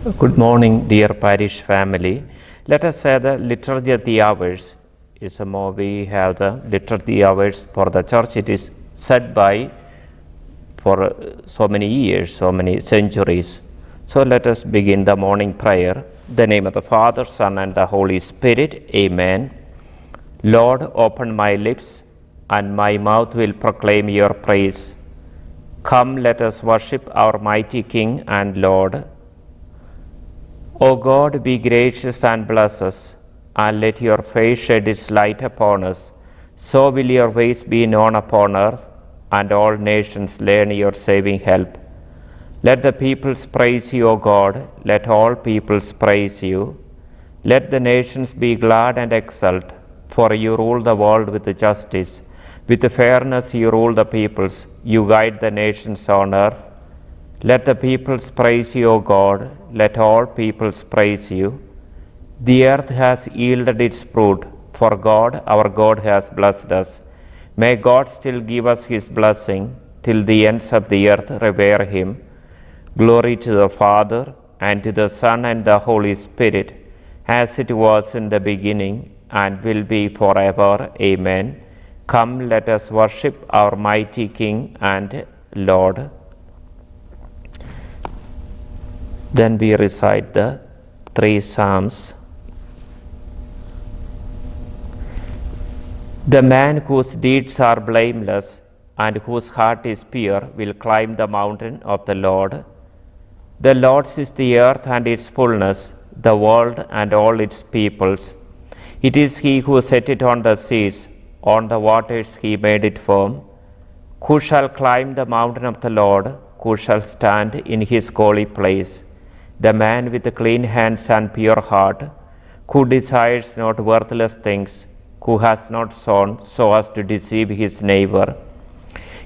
Good morning, dear parish family. Let us say the liturgy of the hours. We have the liturgy hours for the church. It is set by for so many years, so many centuries. So let us begin the morning prayer. In the name of the Father, Son, and the Holy Spirit. Amen. Lord, open my lips, and my mouth will proclaim your praise. Come, let us worship our mighty King and Lord. O God, be gracious and bless us, and let your face shed its light upon us. So will your ways be known upon earth, and all nations learn your saving help. Let the peoples praise you, O God. Let all peoples praise you. Let the nations be glad and exult, for you rule the world with justice. With fairness you rule the peoples. You guide the nations on earth. Let the peoples praise you, O God. Let all peoples praise you. The earth has yielded its fruit, for God, our God, has blessed us. May God still give us his blessing, till the ends of the earth revere him. Glory to the Father, and to the Son, and the Holy Spirit, as it was in the beginning, and will be forever. Amen. Come, let us worship our mighty King and Lord. Then we recite the 3 Psalms. The man whose deeds are blameless and whose heart is pure will climb the mountain of the Lord. The Lord's is the earth and its fullness, the world and all its peoples. It is he who set it on the seas, on the waters he made it firm. Who shall climb the mountain of the Lord? Who shall stand in his holy place? The man with clean hands and pure heart, who desires not worthless things, who has not sown so as to deceive his neighbor.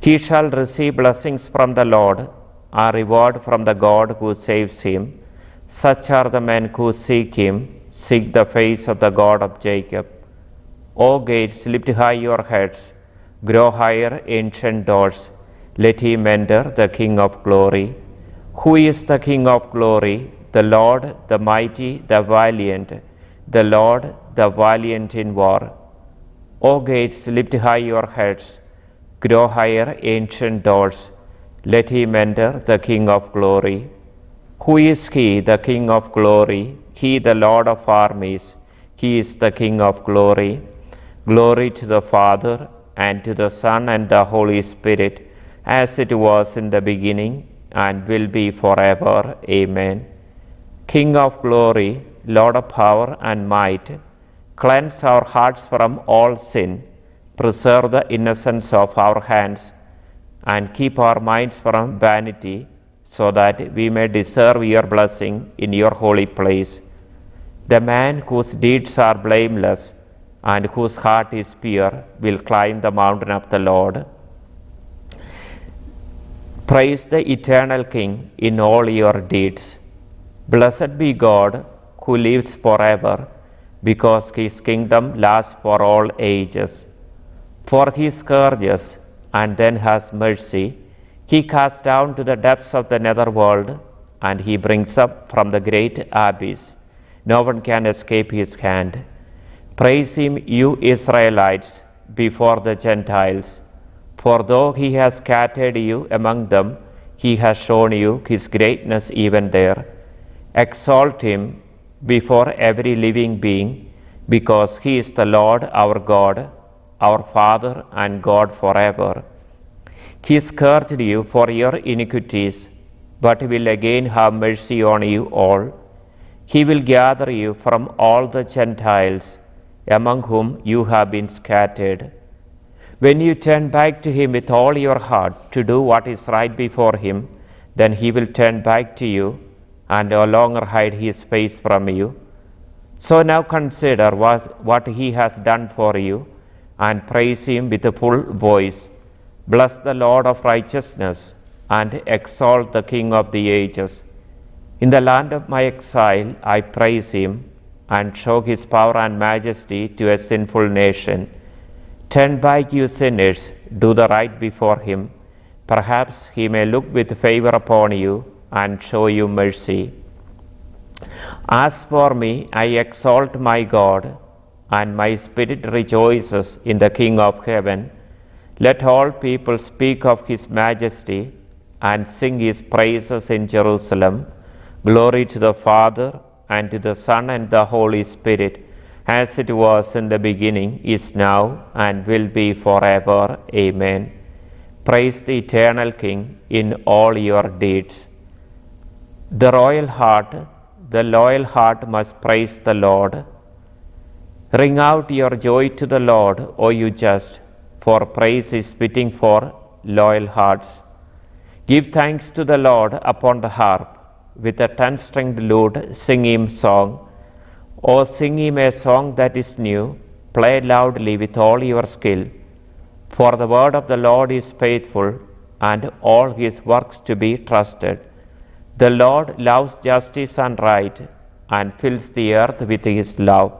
He shall receive blessings from the Lord, a reward from the God who saves him. Such are the men who seek him, seek the face of the God of Jacob. O gates, lift high your heads, grow higher, ancient doors. Let him enter, the King of glory. Who is the King of glory? The Lord, the mighty, the valiant, the Lord, the valiant in war. O gates, lift high your heads, grow higher, ancient doors. Let him enter, the King of glory. Who is he, the King of glory? He, the Lord of armies. He is the King of glory. Glory to the Father, and to the Son, and the Holy Spirit, as it was in the beginning, and will be forever. Amen. King of glory, Lord of power and might, cleanse our hearts from all sin, preserve the innocence of our hands, and keep our minds from vanity, so that we may deserve your blessing in your holy place. The man whose deeds are blameless and whose heart is pure will climb the mountain of the Lord. Praise the eternal King in all your deeds. Blessed be God who lives forever, because his kingdom lasts for all ages. For he scourges and then has mercy. He casts down to the depths of the netherworld, and he brings up from the great abyss. No one can escape his hand. Praise him, you Israelites, before the Gentiles. For though he has scattered you among them, he has shown you his greatness even there. Exalt him before every living being, because he is the Lord our God, our Father and God forever. He scourged you for your iniquities, but will again have mercy on you all. He will gather you from all the Gentiles, among whom you have been scattered. When you turn back to him with all your heart to do what is right before him, then he will turn back to you and no longer hide his face from you. So now consider what he has done for you, and praise him with a full voice. Bless the Lord of righteousness, and exalt the King of the ages. In the land of my exile I praise him, and show his power and majesty to a sinful nation. Turn back, you sinners, do the right before him. Perhaps he may look with favor upon you and show you mercy. As for me, I exalt my God, and my spirit rejoices in the King of heaven. Let all people speak of his majesty and sing his praises in Jerusalem. Glory to the Father, and to the Son, and the Holy Spirit, as it was in the beginning, is now, and will be forever. Amen. Praise the eternal King in all your deeds. The loyal heart must praise the Lord. Ring out your joy to the Lord, O you just, for praise is fitting for loyal hearts. Give thanks to the Lord upon the harp. With a 10-stringed lute, sing him song. O sing him a song that is new. Play loudly with all your skill. For the word of the Lord is faithful, and all his works to be trusted. The Lord loves justice and right, and fills the earth with his love.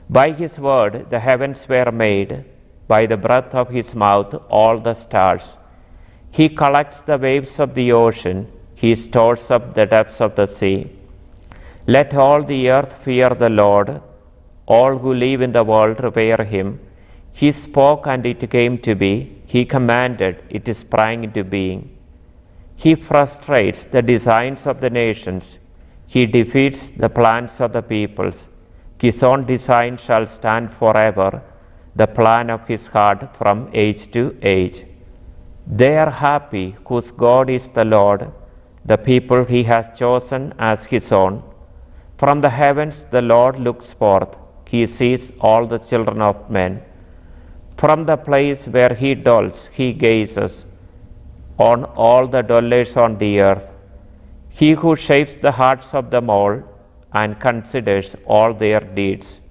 By his word the heavens were made, by the breath of his mouth all the stars. He collects the waves of the ocean, he stores up the depths of the sea. Let all the earth fear the Lord, all who live in the world revere him. He spoke and it came to be, he commanded, it sprang into being. He frustrates the designs of the nations, he defeats the plans of the peoples. His own design shall stand forever, the plan of his heart from age to age. They are happy whose God is the Lord, the people he has chosen as his own. From the heavens the Lord looks forth, he sees all the children of men. From the place where he dwells, he gazes on all the dwellers on the earth. He who shapes the hearts of them all and considers all their deeds.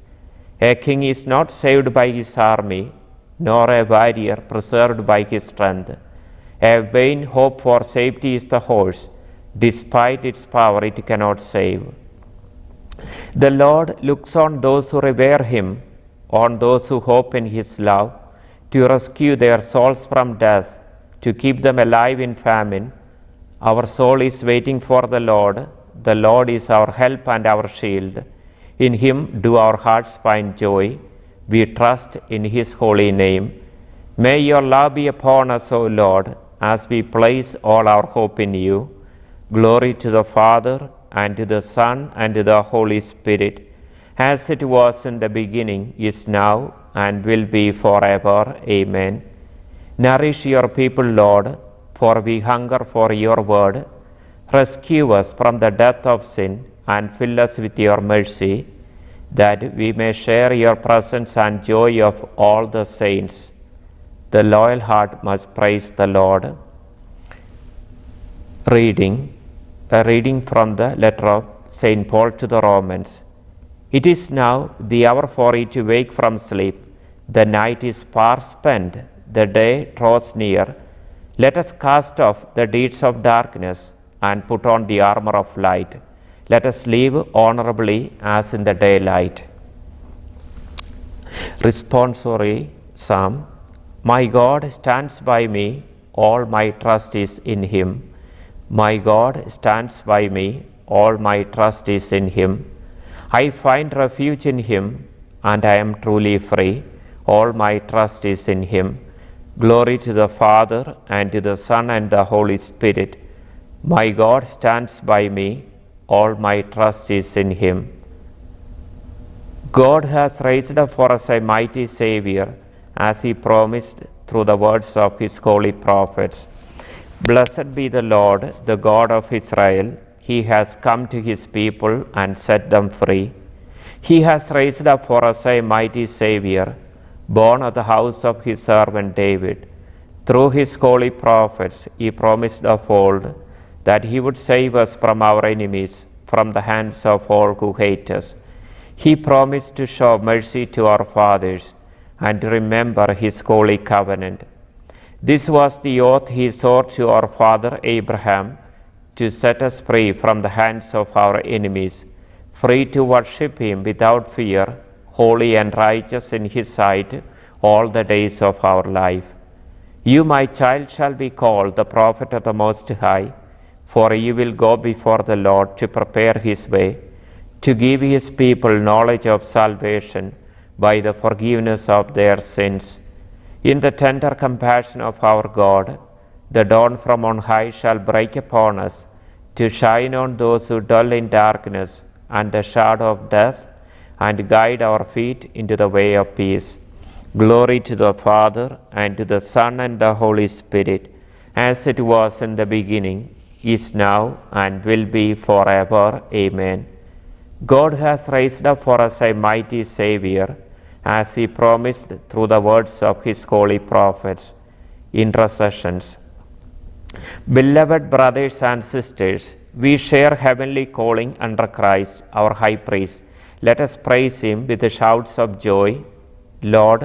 A king is not saved by his army, nor a warrior preserved by his strength. A vain hope for safety is the horse. Despite its power, it cannot save. The Lord looks on those who revere him, on those who hope in his love, to rescue their souls from death, to keep them alive in famine. Our soul is waiting for the Lord. The Lord is our help and our shield. In him do our hearts find joy. We trust in his holy name. May your love be upon us, O Lord, as we place all our hope in you. Glory to the Father, and to the Son, and to the Holy Spirit, as it was in the beginning, is now, and will be forever. Amen. Nourish your people, Lord, for we hunger for your word. Rescue us from the death of sin, and fill us with your mercy, that we may share your presence and joy of all the saints. The loyal heart must praise the Lord. A reading from the letter of St. Paul to the Romans. It is now the hour for you to wake from sleep. The night is far spent, the day draws near. Let us cast off the deeds of darkness and put on the armor of light. Let us live honorably as in the daylight. Responsory Psalm. My God stands by me, all my trust is in him. My God stands by me, all my trust is in him. I find refuge in him, and I am truly free. All my trust is in him. Glory to the Father, and to the Son, and the Holy Spirit. My God stands by me, all my trust is in him. God has raised up for us a mighty Savior, as he promised through the words of his holy prophets. Blessed be the Lord, the God of Israel. He has come to his people and set them free. He has raised up for us a mighty Savior, born of the house of his servant David. Through his holy prophets, he promised of old that he would save us from our enemies, from the hands of all who hate us. He promised to show mercy to our fathers and to remember his holy covenant. This was the oath he swore to our father Abraham, to set us free from the hands of our enemies, free to worship him without fear, holy and righteous in his sight all the days of our life. You, my child, shall be called the prophet of the Most High, For he will go before the Lord to prepare his way, to give his people knowledge of salvation by the forgiveness of their sins. In the tender compassion of our God, the dawn from on high shall break upon us, to shine on those who dwell in darkness and the shadow of death, and guide our feet into the way of peace. Glory to the Father, and to the Son, and the Holy Spirit, as it was in the beginning, is now, and will be forever. Amen. God has raised up for us a mighty Savior, as he promised through the words of his holy prophets. Intercessions. Beloved brothers and sisters, we share heavenly calling under Christ, our high priest. Let us praise him with the shouts of joy. Lord,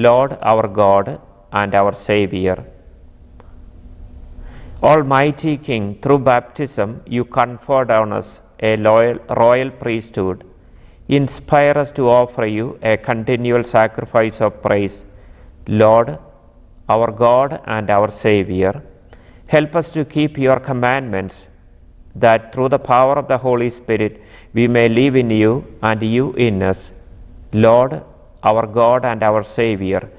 Lord, our God and our Savior. Almighty King, through baptism you conferred on us a royal priesthood. Inspire us to offer you a continual sacrifice of praise. Lord, our God and our Savior, help us to keep your commandments, that through the power of the Holy Spirit we may live in you and you in us. Lord, our God and our Savior,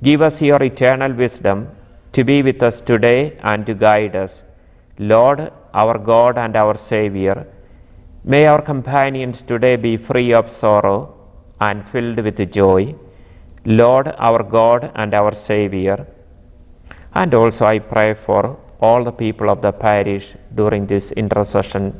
give us your eternal wisdom to be with us today and to guide us. Lord, our God and our Savior, may our companions today be free of sorrow and filled with joy. Lord, our God and our Savior. And also I pray for all the people of the parish during this intercession.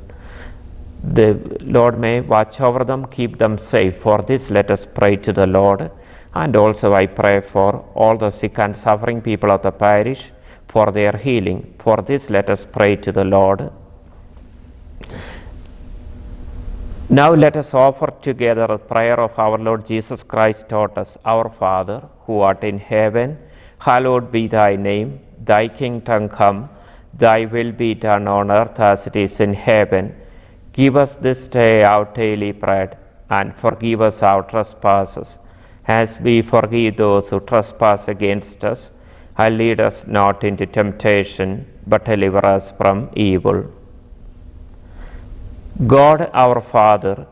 The Lord may watch over them, keep them safe. For this, let us pray to the Lord. And also I pray for all the sick and suffering people of the parish, for their healing. For this, let us pray to the Lord. Now let us offer together a prayer of our Lord Jesus Christ taught us. Our Father, who art in heaven, hallowed be thy name. Thy kingdom come, thy will be done on earth as it is in heaven. Give us this day our daily bread, and forgive us our trespasses, as we forgive those who trespass against us. And lead us not into temptation, but deliver us from evil. God our Father,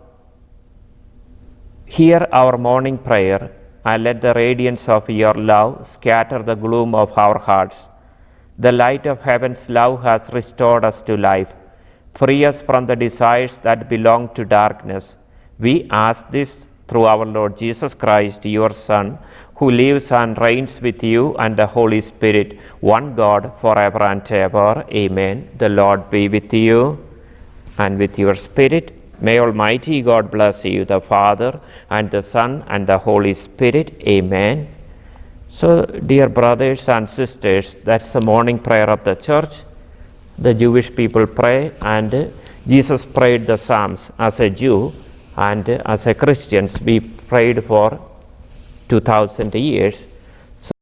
hear our morning prayer, and let the radiance of your love scatter the gloom of our hearts. The light of heaven's love has restored us to life. Free us from the desires that belong to darkness. We ask this through our Lord Jesus Christ, your Son, who lives and reigns with you and the Holy Spirit, one God, forever and ever. Amen. The Lord be with you and with your spirit. May Almighty God bless you, the Father and the Son and the Holy Spirit. Amen. So, dear brothers and sisters, that's the morning prayer of the church. The Jewish people pray, and Jesus prayed the Psalms as a Jew, and as a Christians we prayed for 2000 years.